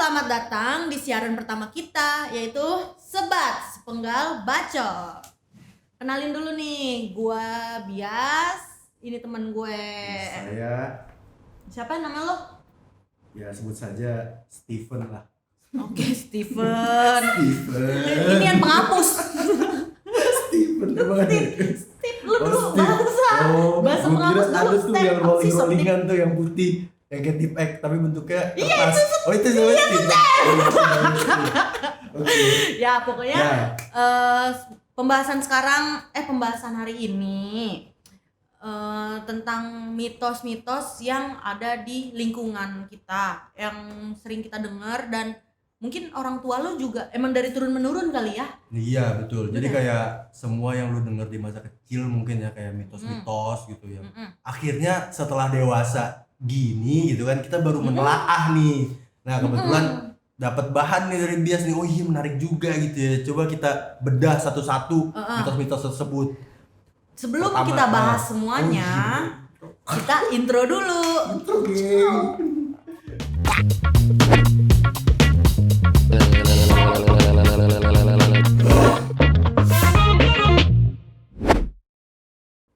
selamat datang di siaran pertama kita, yaitu Sebat Sepenggal Bacot. Kenalin dulu nih, gua Bias, ini teman gue. Saya. Siapa nama lo? Ya sebut saja Steven lah. Oke, Steven. Steven. Ini yang penghapus. Steven apa kan? Steve, lu dulu bahasa. Bahasa gua penghapus kira ada dulu. tuh yang Steve. rolling-rollingan tuh yang putih, yang kayak tip X tapi bentuknya Iya, kertas. Oh itu sama Steve. Oke. Ya pokoknya Ya. pembahasan hari ini tentang mitos-mitos yang ada di lingkungan kita yang sering kita dengar, dan mungkin orang tua lo juga emang dari turun menurun kali ya. Iya betul. Jadi Bener. kayak semua yang lu denger di masa kecil mungkin ya kayak mitos-mitos gitu ya. Akhirnya setelah dewasa gini gitu kan kita baru menelaah nih. Nah kebetulan dapat bahan nih dari Bias nih. Oh iya menarik juga gitu ya. Coba kita bedah satu-satu mitos-mitos tersebut. Sebelum Pertama, kita bahas semuanya, kita intro dulu.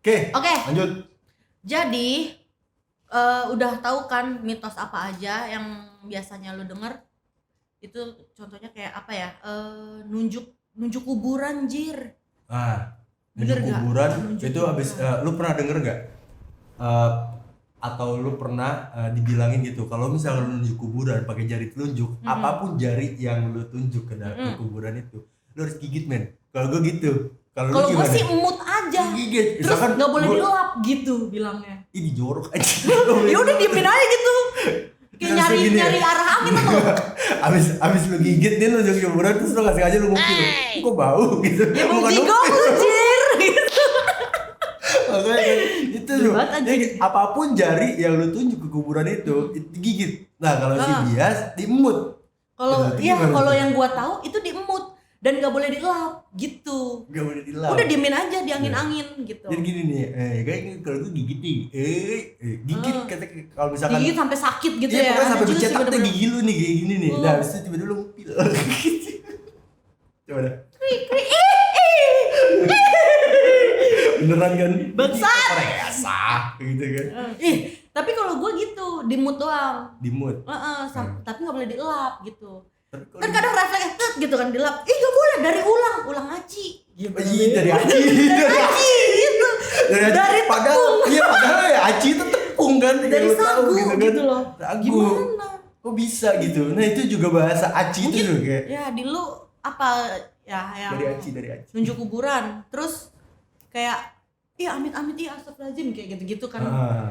Oke, Oke. lanjut. Jadi udah tahu kan mitos apa aja yang biasanya lo denger? Itu contohnya kayak apa ya? Nunjuk kuburan, jir. Nunjuk Bener nggak? kuburan Nunjuk itu habis lu pernah denger nggak? Atau lu pernah dibilangin gitu kalau misalnya lu nunjuk kuburan pakai jari telunjuk, apapun jari yang lu tunjuk ke dalam kuburan itu, lu harus gigit, men. Kalau gue gitu. Kalau Kalau gue gimana? sih emut aja. Gigit. Terus Misalkan nggak boleh gua- dilap gitu bilangnya. Ih jorok aja. Ya udah diemin aja gitu. Kayak Harusnya gini ya. nyari arah angin atau abis lu gigit nih lu nunjuk kuburan terus lu nggak sengaja lu ngupil. Kok bau gitu. ya mau Bukan jigong ngupil. lu, jir gitu. Makanya itu loh. Hebat aja. Jadi apapun jari yang lu tunjuk ke kuburan itu digigit. Nah, kalau si Bias diemut. Kalau Berarti iya, gimana kalau tuh? yang gua tahu itu diemut dan nggak boleh dilap gitu. Gak boleh dilap. Udah diemin aja di angin-angin gitu. Jadi gini nih, kayak kalau gue gigit nih, gigit kata kalau misalkan Gigit sampai sakit gitu iya, ya. pokoknya Ada sampai juga sih bercetak tuh bener-bener. gigi lu nih kayak gini nih. Nah, habis itu tiba-tiba lu ngupil. Coba dah. Krik, krik. Beneran kan? Bangsat. Rekayasa gitu kan. Tapi kalau gua gitu, dimut doang. Dimut. Tapi nggak boleh dilap gitu. Tapi kalau Kan kadang refleksnya tet gitu kan dilap. Nggak boleh, dari ulang aci. Gitu. dari Aci. Aci gitu. Dari padahal ya Aci itu tepung kan. Dari yang lu tahu sagu gitu loh. Sagu. Gimana? Kok bisa gitu? Nah, itu juga bahasa Aci itu tuh kayak Ya di lu apa ya yang dari Aci. nunjuk kuburan. Terus kayak amit-amit astagfirullahaladzim kayak gitu-gitu kan.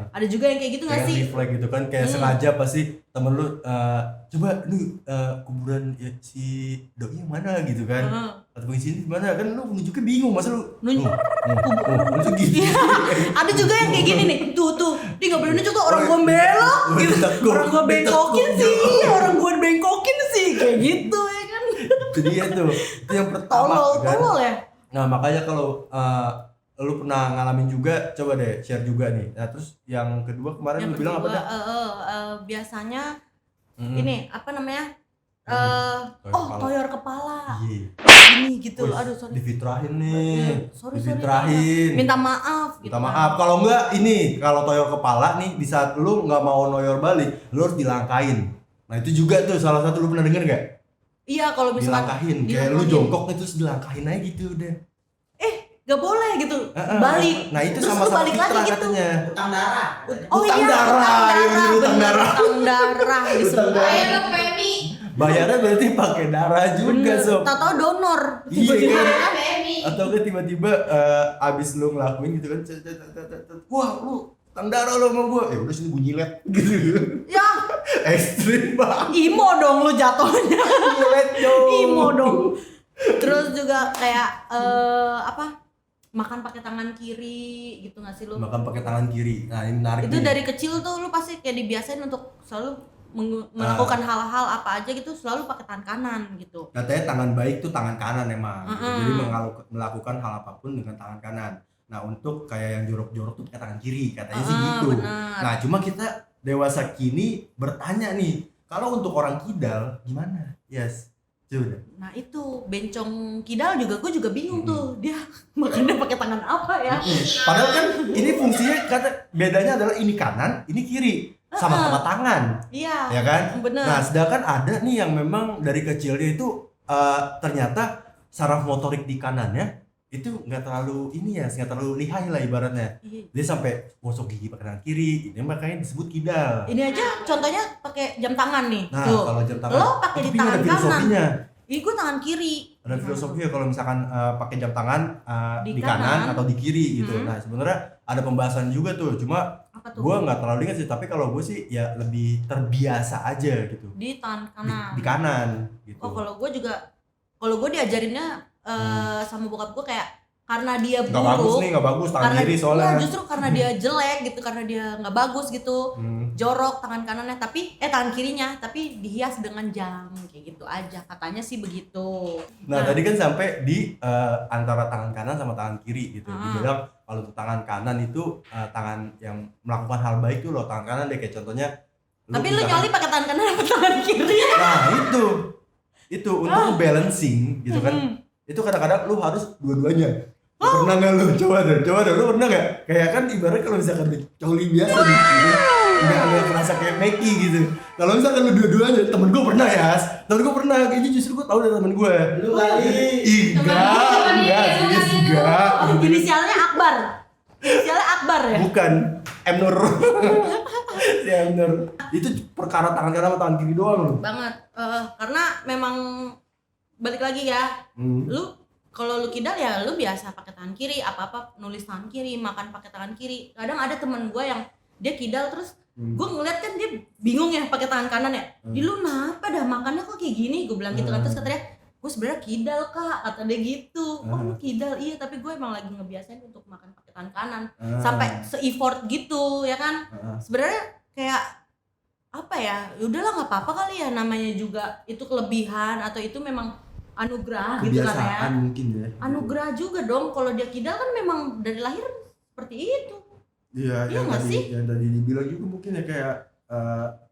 Ada juga yang kayak gitu nggak kayak sih? refleks gitu kan kayak sengaja pasti temen lu coba lu kuburan ya, si doi yang mana gitu kan atau sini mana kan lu nunjuknya bingung masa lu Nunjuk nunjuk gitu. Iya, ada juga yang kayak gini nih. Tuh, dia nggak boleh nunjuk tuh, orang gua belok gitu. Orang gua bengkokin sih, orang gua bengkokin sih kayak gitu ya kan. Itu dia tuh itu yang pertama kan. Tolol ya. Nah makanya kalau lu pernah ngalamin juga coba deh share juga nih. Nah terus yang kedua kemarin lu bilang apa dah? Biasanya ini apa namanya? Toyor kepala. Iya. Ini gitu. Aduh, sorry. Difitrahin nih. Sorry. Difitrahin. Minta maaf gitu. Minta maaf. Kalau enggak ini, kalau toyor kepala nih di saat lu enggak mau noyor balik, lu harus dilangkain. Nah, itu juga tuh salah satu lu pernah denger enggak? Iya, kalau misalkan Dilangkahin. Kayak lu jongkok itu terus dilangkahin aja gitu udah. gak boleh gitu. Balik. Nah, itu terus lu sama-sama balik lagi fitrah gitu. katanya. Utang darah. Utang darah, utang darah. Utang darah disebut. Ayo lo PMI. Bayarnya berarti pakai darah juga, Sob. Tahu-tahu donor. Iya kan? PMI. Atau kan tiba-tiba abis lu ngelakuin gitu kan, wah lu utang darah lo sama gua. Ya udah sini bunyi led gitu. Ya, Ekstrim banget. imo dong lu jatuhnya. Nyilet dong. Imo dong. Terus juga kayak apa? Makan pakai tangan kiri gitu nggak sih lu? Makan pakai tangan kiri. Nah, ini menarik Itu nih. dari kecil tuh lu pasti kayak dibiasain untuk selalu melakukan hal-hal apa aja gitu selalu pakai tangan kanan gitu. Katanya tangan baik tuh tangan kanan emang. Gitu. Jadi melakukan hal apapun dengan tangan kanan. Nah, untuk kayak yang jorok-jorok tuh pakai tangan kiri, katanya sih gitu. Benar. Nah, cuma kita dewasa kini bertanya nih, Kalau untuk orang kidal gimana? Yes. Coba. Nah itu bencong kidal juga gue juga bingung tuh dia makannya pakai tangan apa ya. Padahal kan ini fungsinya kata bedanya adalah ini kanan, ini kiri. Sama-sama tangan. Iya. Ya kan? Bener. Nah, sedangkan ada nih yang memang dari kecilnya itu ternyata saraf motorik di kanannya itu nggak terlalu nggak terlalu lihai lah ibaratnya. Iya. Dia sampai gosok gigi pakai tangan kiri, ini makanya disebut kidal. Ini aja contohnya pakai jam tangan nih. Nah, tuh. kalau jam tangan Lo pakai di tapi tangan ada kanan. filosofinya. Ini gue tangan kiri. Ada filosofinya kalau misalkan pakai jam tangan Di di kanan kanan atau di kiri gitu. Nah, sebenarnya ada pembahasan juga tuh, cuma apa tuh? gue nggak terlalu ingat sih, tapi kalau gue sih ya lebih terbiasa aja gitu. Di tangan kanan. Di kanan gitu. Oh kalau gue diajarinnya sama bokap gue kayak karena dia buruk. Nggak bagus nih, nggak bagus tangan kiri soalnya. Iya, justru karena dia jelek gitu, karena dia nggak bagus gitu, jorok tangan kanannya, tapi tangan kirinya, tapi dihias dengan jam kayak gitu aja katanya sih begitu. Nah tadi kan sampai di antara tangan kanan sama tangan kiri gitu. Dibilang kalau untuk tangan kanan itu tangan yang melakukan hal baik tuh loh, tangan kanan deh, kayak contohnya. Tapi lu nyoli pakai tangan kanan apa tangan kiri? Nah itu untuk balancing gitu kan. Itu kadang-kadang lu harus dua-duanya. Pernah nggak lu? Coba deh, lu pernah nggak? Kayak kan ibaratnya kalau misalkan coli biasa nih, gitu, nggak kerasa kayak Meki gitu. Kalau misalkan lu dua-duanya, temen gue pernah ya, kayaknya justru gue tahu dari temen gue. Lu kali. Enggak. Inisialnya Akbar. Inisialnya Akbar ya? Bukan, M Nur. Si M Nur. Itu perkara tangan kanan sama tangan kiri doang lu. Banget. Karena memang balik lagi ya. Lu kalau lu kidal ya lu biasa pakai tangan kiri, apa-apa nulis tangan kiri, makan pakai tangan kiri. Kadang ada teman gue yang dia kidal terus gue ngeliat kan dia bingung ya pakai tangan kanan ya. Di lu kenapa dah makannya kok kayak gini? Gue bilang gitu kan, terus katanya gue sebenarnya kidal kak, kata dia gitu. Oh lu kidal, iya tapi gue emang lagi ngebiasain untuk makan pakai tangan kanan sampai se-effort gitu ya kan. Sebenarnya kayak apa ya, udahlah nggak apa-apa kali ya, namanya juga itu kelebihan atau itu memang anugerah gitu kan ya. Kebiasaan mungkin ya. Anugerah juga dong, kalau dia kidal kan memang dari lahir seperti itu. Iya, Iya nggak sih? yang tadi dibilang juga mungkin ya kayak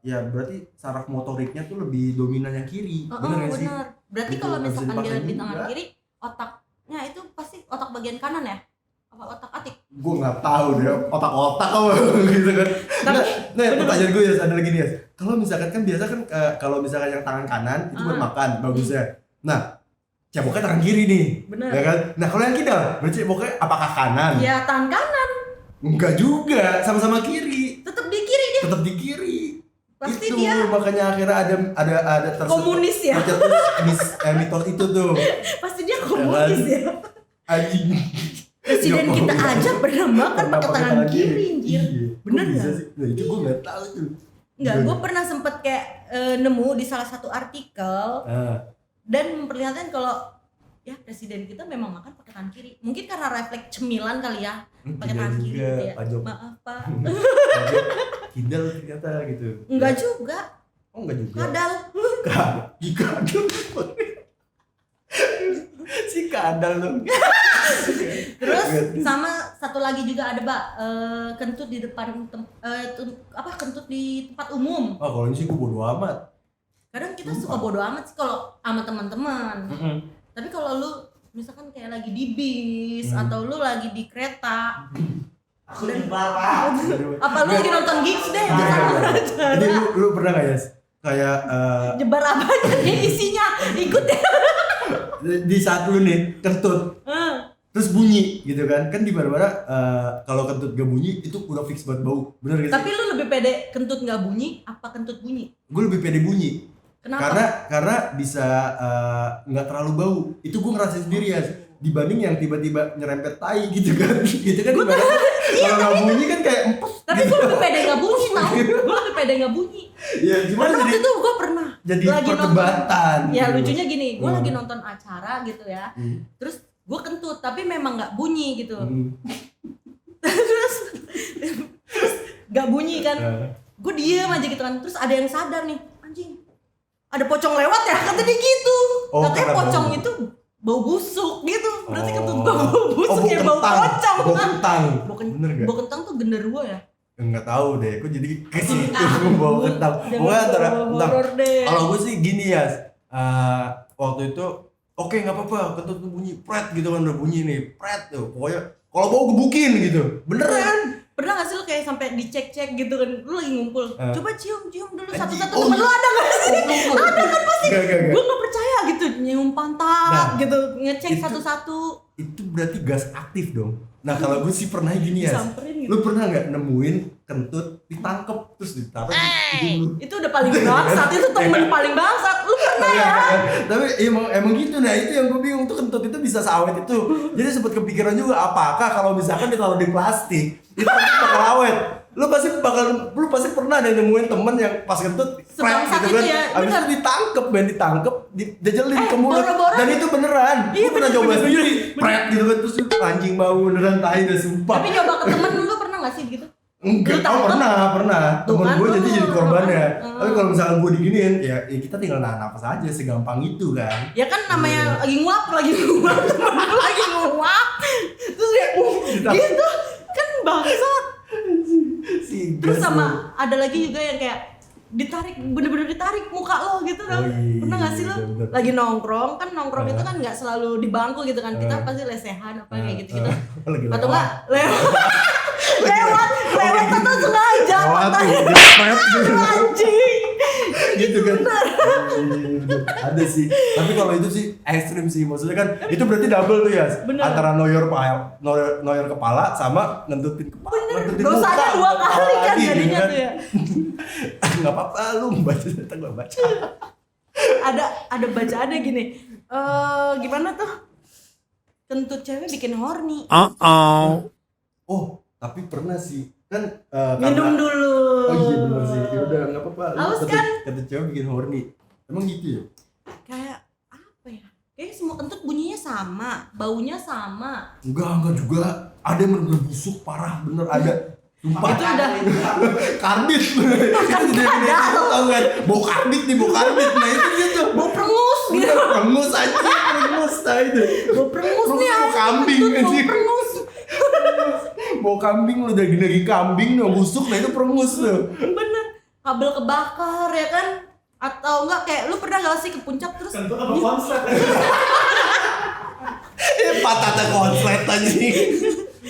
ya berarti saraf motoriknya tuh lebih dominan yang kiri. Bener nggak sih? Bener. Berarti Itu kalau nggak bisa misalkan dia dipaksain di tangan juga. kiri, otaknya itu pasti otak bagian kanan ya? Apa otak atik? Gue nggak tahu deh, otak-otak apa gitu kan. Nah, pertanyaan gue ya ada lagi nih ya. Kalau misalkan kan biasa kan kalau misalkan yang tangan kanan itu buat makan bagusnya. Nah, ceboknya tangan kiri nih. Bener. Ya kan? Nah, kalau yang kidal, berarti ceboknya apakah kanan? Ya tangan kanan, Enggak juga, sama-sama kiri. tetap di kiri dia. Tetap di kiri. Pasti itu dia makanya akhirnya ada komunis ya. mitos itu tuh. Pasti dia komunis ya. Anjing. Presiden Ya, kita komunis. aja pernah makan Pernah pakai tangan kiri, anjir. Iya. Bener Kok bisa nggak? sih? Nah, itu gue nggak tahu tuh. Enggak, Gimana? gue pernah sempet kayak nemu di salah satu artikel dan memperlihatkan kalau ya presiden kita memang makan pakai tangan kiri. Mungkin karena refleks cemilan kali ya, pakai tangan kiri juga, gitu ya. Pak Jok. Maaf Pak. Kidal ternyata gitu. Enggak juga, Oh enggak juga. kadal. Kadal. Si kadal dong. Terus sama satu lagi juga ada Mbak, kentut di depan kentut di tempat umum. Oh kalau ini sih gue bodo amat. Kadang kita suka bodo amat sih kalau sama teman-teman. Tapi kalau lu misalkan kayak lagi di bis atau lu lagi di kereta, Aku nyebar lah. apa lu lagi nonton gigs deh? Ini lu pernah nggak ya? Kayak Jebar apa aja nih isinya, ikut ya. di saat lu nih kentut terus bunyi gitu kan di mana-mana kalau kentut gak bunyi itu udah fix buat bau, bener gak sih? Tapi lu lebih pede kentut nggak bunyi apa kentut bunyi? Gue lebih pede bunyi. Kenapa? Karena bisa nggak terlalu bau. Itu gue ngerasain sendiri ya, dibanding yang tiba-tiba nyerempet tai gitu kan. Gitu kan kalau nggak bunyi kan kayak empes. Tapi gue lebih pede nggak bunyi tau. Gue lebih pede nggak bunyi. Ya gimana Karena waktu jadi itu gue pernah jadi lagi perdebatan. Ya gitu. lucunya gini, gue lagi nonton acara gitu ya. Terus gue kentut tapi memang nggak bunyi gitu. Terus nggak bunyi kan. Gue diem aja gitu kan. Terus ada yang sadar nih, anjing. Ada pocong lewat ya, kata dia gitu. Oh, Katanya karena pocong bau. itu bau busuk gitu. Berarti Oh. kentut gue bau busuk bau ya bau kentang. pocong. Bau kentang. Bau Bener gak? bau kentang tuh genderuwo ya. Nggak tahu deh, kok jadi ke situ bawa kentang. Pokoknya antara kentang. horor deh. Kalau gue sih gini ya, waktu itu oke nggak apa-apa, kentut tuh bunyi pret gitu kan, udah bunyi nih pret tuh. Pokoknya kalau bau gebukin gitu, beneran. Pernah gak sih lu kayak sampai dicek-cek gitu kan, lu lagi ngumpul, coba cium dulu satu-satu, Oh, temen lu ada gak sih? Ada kan pasti. Gue gak percaya gitu, nyium pantat Nah, gitu, ngecek itu- satu-satu. Itu berarti gas aktif dong. Nah kalau gue sih pernah gini ya, Disamperin gitu. lu pernah nggak nemuin kentut ditangkep terus ditaruh di hidung lu? Itu udah paling bangsat, itu temen paling bangsat, lu pernah ya? Tapi emang gitu. Nah itu yang gue bingung tuh, kentut itu bisa seawet itu. Jadi sempet kepikiran juga, apakah kalau misalkan ditaruh di plastik itu bakal awet. Lu pasti pernah deh nemuin temen yang pas kentut Sebangsat gitu kan, itu ya, abis bener. itu ditangkep dijejelin ke mulut, boro-boro. dan itu beneran. Iya, Gue pernah bener, coba bener, sendiri, bener. pret gitu kan, terus anjing bau beneran, tai dah sumpah. Tapi nyoba ke temen lu pernah gak sih gitu? Enggak, Lu tangkep? pernah. Tuh Temen kan, gue jadi tuh. korbannya. Hmm. Tapi kalau misalkan gue diginiin, ya kita tinggal nahan napas aja, segampang itu kan. Ya kan namanya lagi nguap, temen lu lagi nguap. Terus kayak gitu, kan bangsat. Terus Gas sama lu. ada lagi juga yang kayak ditarik, bener-bener ditarik muka lo gitu kan. Oh, iya, Pernah gak sih lo bener. lagi nongkrong, kan nongkrong itu kan gak selalu di bangku gitu kan, kita pasti lesehan apa kayak gitu-gitu. Lagi Atau lewat. enggak lewat atau sengaja Lewat tuh, matanya. di pret gitu. Anjing Gitu kan. Ada sih. Tapi kalau itu sih ekstrim sih. Maksudnya kan itu berarti double tuh ya. Bener. Antara noyor kepala sama ngentutin kepala. Ngentutin dosanya muka, dua kepala kali kan lagi, jadinya kan. tuh ya. Nggak apa-apa, lu baca datang gak baca. Ada bacaannya gini, gimana tuh, kentut cewek bikin horny. Oh, tapi pernah sih. Kan Minum dulu. Oh iya benar sih. Ya udah enggak apa-apa. Lu Haus kentut- kan? Kentut cewek bikin horny. Emang gitu ya? Kayak apa ya, kayak semua kentut bunyinya sama, baunya sama. Enggak juga. Ada yang bener-bener busuk parah, bener ada. Sumpah. Itu udah Karbit. Itu jadi tau kan? Bau karbit nih, bau karbit. Nah itu gitu. bau perengus gitu. Bener, perengus aja, perengus nah itu. Bau perengus nih, Bau anjing, kambing, kentut bau anjing. perengus. Bau kambing lu daging kambing nih busuk, nah itu perengus tuh. Bener, kabel kebakar ya kan? Atau enggak kayak lu pernah gak sih ke puncak terus Kentut apa konslet? Patahnya konslet anjing.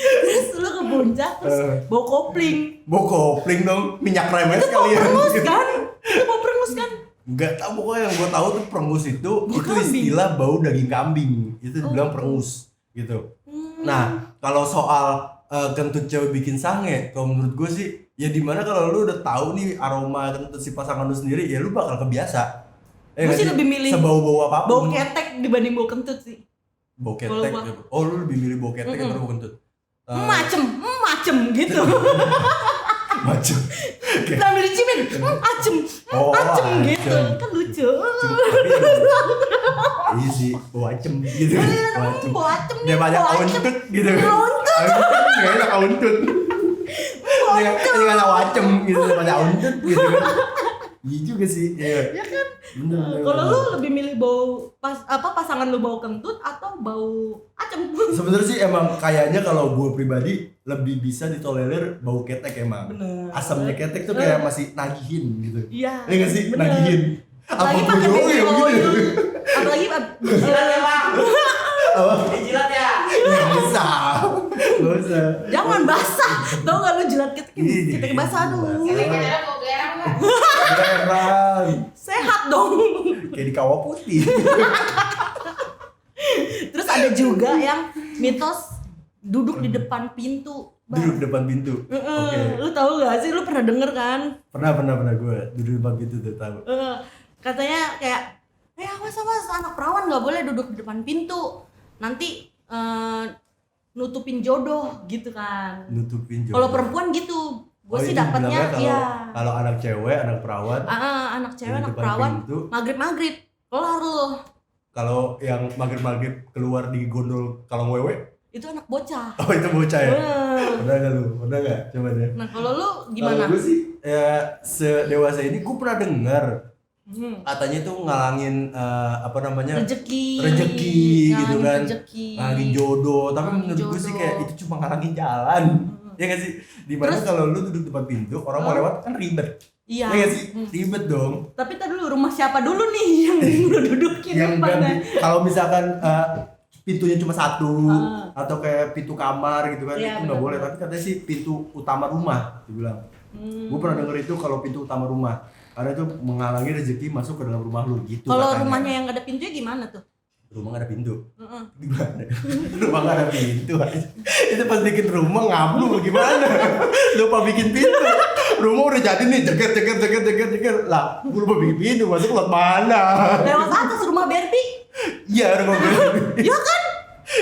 terus lu ke puncak terus bau kopling. Bau kopling dong, minyak remes Itu bau kali ya. perengus kan? Itu bau perengus kan? Enggak tahu, pokoknya yang gue tahu tuh perengus itu kambing. istilah bau daging kambing. Itu dibilang perengus gitu. Nah, kalau soal kentut cewek bikin sange, kalau menurut gue sih ya dimana kalau lu udah tahu nih aroma kentut si pasangan lu sendiri, ya lu bakal kebiasa. Gue sih lebih milih sebau-bau bau apapun. ketek dibanding bau kentut sih. Bau Kalau ketek. gua- Oh, lu lebih milih bau ketek daripada bau kentut. Macem gitu. Macam. Sambil diciumin, acem Oh, gitu. acem. Kan lucu. Iya sih, bau acem gitu. Bau acem. Bau acem nih, Dia banyak bau acem. auntut gitu. Auntut. Gak enak auntut. Ini kan auntut gitu, banyak auntut gitu kan. Iya juga sih. Iya. Ya kan? Bener. Kalau lu lebih milih bau pasangan lu bau kentut atau bau acem? Sebenarnya sih emang kayaknya kalau gue pribadi lebih bisa ditolerir bau ketek emang. Bener. Asamnya ketek tuh kayak masih nagihin gitu. Iya. Iya gak sih? bener. Nagihin. Apalagi Apa pakai gue baby ya oil. gitu? Apalagi Jilat ya bang. Apa? Jilat ya. Gak bisa. Gak usah. jangan basah. Tau gak lu jilat ketek Ih, basah aduh. basah. Mau belerang nggak? Beneran. Sehat dong. Kayak di kawah putih. Terus ada juga yang mitos duduk di depan pintu. Bang. Duduk depan pintu. Oke. Lu tahu gak sih? Lu pernah denger kan? Pernah gue duduk depan pintu tuh tahu. Katanya kayak, awas anak perawan nggak boleh duduk di depan pintu. Nanti nutupin jodoh gitu kan. Nutupin jodoh. Kalau perempuan gitu, gue sih itu dapatnya bilangnya ya. Kalau anak cewek, anak perawan. Anak cewek, Di anak depan perawan, pintu. maghrib kelar lu. Kalau yang maghrib keluar di gondol kalong wewe, Itu anak bocah. oh itu bocah ya. Wah. Pernah gak lu? Pernah gak? Coba deh. Nah kalau lu gimana? Kalau gue sih sedewasa ini gue pernah dengar Hmm. katanya itu ngalangin apa namanya? Rezeki Rezeki gitu ngalangin kan. rezeki. Ngalangin jodoh, tapi Ngalangin menurut gue sih jodoh. kayak itu cuma ngalangin jalan. Ya nggak sih? Dimana Terus- kalau lu duduk depan pintu, orang mau lewat kan ribet. Iya. Ya nggak sih? Ribet dong. Tapi tadi dulu rumah siapa dulu nih yang lu dudukin Yang depannya? kalau misalkan pintunya cuma satu Ah. atau kayak pintu kamar gitu kan, Iya, itu nggak benar. boleh. Tapi katanya sih pintu utama rumah, dibilang. Gue pernah denger itu kalau pintu utama rumah, karena itu menghalangi rezeki masuk ke dalam rumah lu gitu. Kalau katanya. rumahnya yang gak ada pintunya gimana tuh? Rumah nggak ada pintu. Heeh. Gimana? Rumah nggak ada pintu aja. Itu pas bikin rumah ngablu gimana? Lupa bikin pintu. Rumah udah jadi nih, jeger. Lah, gue lupa bikin pintu, masuk lewat mana? Lewat atas rumah Barbie. Iya, rumah gue. Ya kan?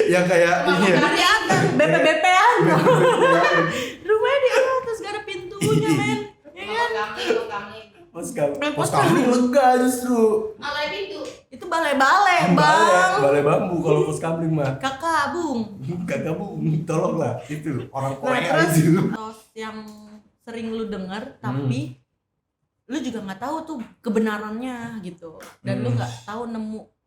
Yang kayak ini ya. Di atas, BP-BP-an. Rumahnya di atas gak ada pintunya, men. Ya kan? Pos kami lega justru. Itu balai-balai, Bang. Balai bambu kalau pos kamling mah. Kakak, Bung. Kagak bung, tolonglah itu orang Nah, Korea terus itu. mitos yang sering lu denger tapi lu juga nggak tahu tuh kebenarannya gitu. Dan lu nggak tahu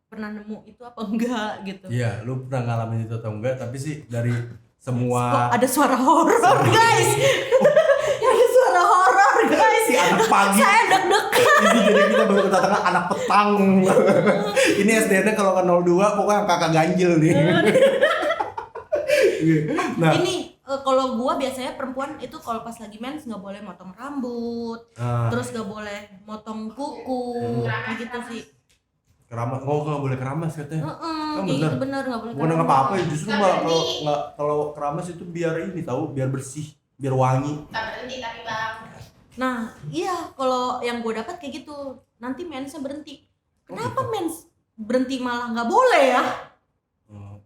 pernah nemu itu apa enggak gitu. Iya, lu pernah ngalamin itu atau enggak? Tapi sih dari Kok semua ada suara horor, guys? Ada suara horor, guys. si anak pagi. Saya deg-degan. Ini jadi kita baru kedatangan anak petang. Ini SDN-nya kalau ke 02 pokoknya kakak ganjil nih. Nah, Ini kalau gua biasanya perempuan itu kalau pas lagi mens nggak boleh motong rambut, terus nggak boleh motong kuku, kayak gitu sih. keramas, nggak boleh keramas katanya. Kayak bener. gitu bener nggak boleh. Bukan keramas. apa-apa ya, justru malah kalau keramas itu biar ini tahu, biar bersih, biar wangi. Nah, iya kalau yang gue dapat kayak gitu, nanti mensnya berhenti. Kenapa gitu. mens berhenti malah nggak boleh ya? Hmm.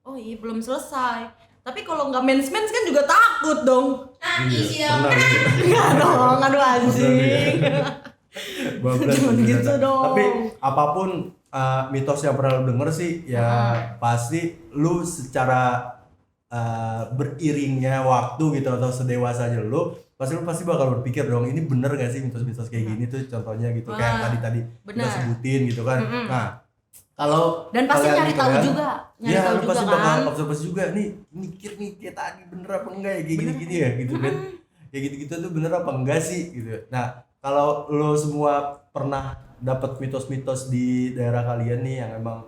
Oh iya belum selesai. Tapi kalau nggak mens kan juga takut dong. Iya, pernah. Enggak dong, aduh anjing. Bablas Jangan ternyata. gitu dong. Tapi apapun mitos yang pernah lu denger sih ya pasti lu secara beriringnya waktu gitu atau sedewasanya lu pasti bakal berpikir dong ini bener gak sih mitos-mitos kayak gini tuh contohnya gitu kayak tadi kita bener. sebutin gitu kan. Nah, kalau Dan pasti kalian nyari gitu tahu kan, juga, nyari ya tahu lu juga pasti kan. bakal observasi juga nih mikir nih kayak tadi bener apa enggak ya kayak gini-gini ya gitu kan. Kayak gitu-gitu tuh bener apa enggak sih gitu. Nah, kalau lo semua pernah dapat mitos-mitos di daerah kalian nih yang emang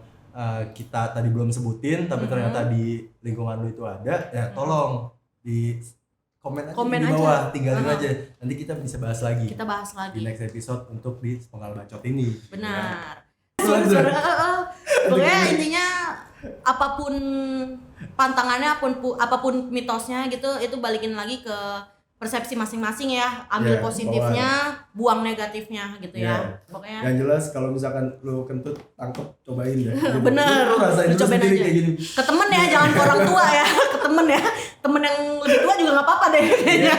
kita tadi belum sebutin tapi ternyata di lingkungan lo itu ada, ya tolong di komen aja Komen di aja. bawah, tinggalin aja. Nanti kita bisa bahas lagi Kita bahas di lagi. next episode untuk di Sepenggal Bacot ini. Benar. Lanjut. Pokoknya intinya apapun pantangannya, apapun mitosnya gitu, itu balikin lagi ke persepsi masing-masing ya. Ambil Ya, positifnya, buang negatifnya gitu ya. Ya. Pokoknya Yang jelas kalau misalkan lo kentut tangkep cobain deh. Bener. Lu rasain Lu dulu cobain sendiri aja. kayak gini. ke temen ya, jangan ke orang tua ya. Ke temen ya. Temen yang lebih tua juga nggak apa-apa deh kayaknya.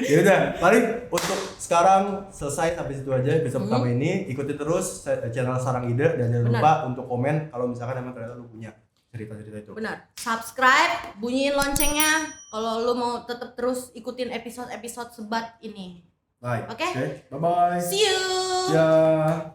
Ya udah, paling untuk sekarang selesai sampai situ aja episode pertama ini. Ikuti terus channel Sarang Ide dan jangan Benar. lupa untuk komen kalau misalkan emang ternyata lu punya cerita-cerita itu. Benar. Subscribe, bunyiin loncengnya kalau lu mau tetap terus ikutin episode-episode sebat ini. Baik. Oke? Bye bye. See you. Ya.